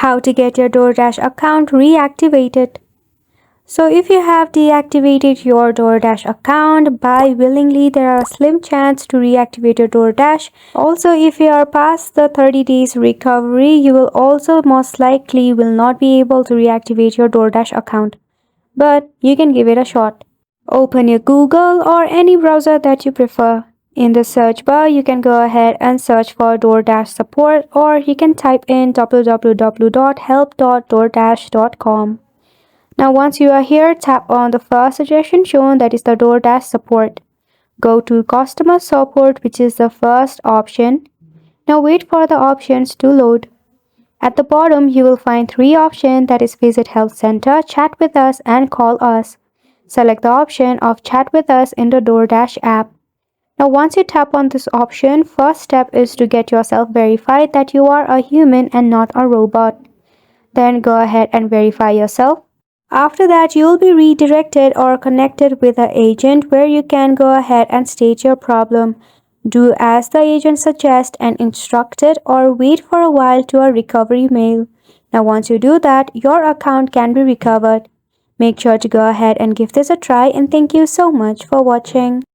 How to get your DoorDash account reactivated. So if you have deactivated your DoorDash account, by willingly there are a slim chance to reactivate your DoorDash. Also, if you are past the 30 days recovery, you will also most likely will not be able to reactivate your DoorDash account. But you can give it a shot. Open your Google or any browser that you prefer. In the search bar, you can go ahead and search for DoorDash support, or you can type in www.help.doordash.com. Now once you are here, tap on the first suggestion shown, that is the DoorDash support. Go to customer support, which is the first option. Now wait for the options to load. At the bottom, you will find three options, that is visit help center, chat with us, and call us. Select the option of chat with us in the DoorDash app. Now once you tap on this option, first step is to get yourself verified that you are a human and not a robot. Then go ahead and verify yourself. After that, you will be redirected or connected with an agent where you can go ahead and state your problem. Do as the agent suggests and instructed, or wait for a while to a recovery mail. Now once you do that, your account can be recovered. Make sure to go ahead and give this a try, and thank you so much for watching.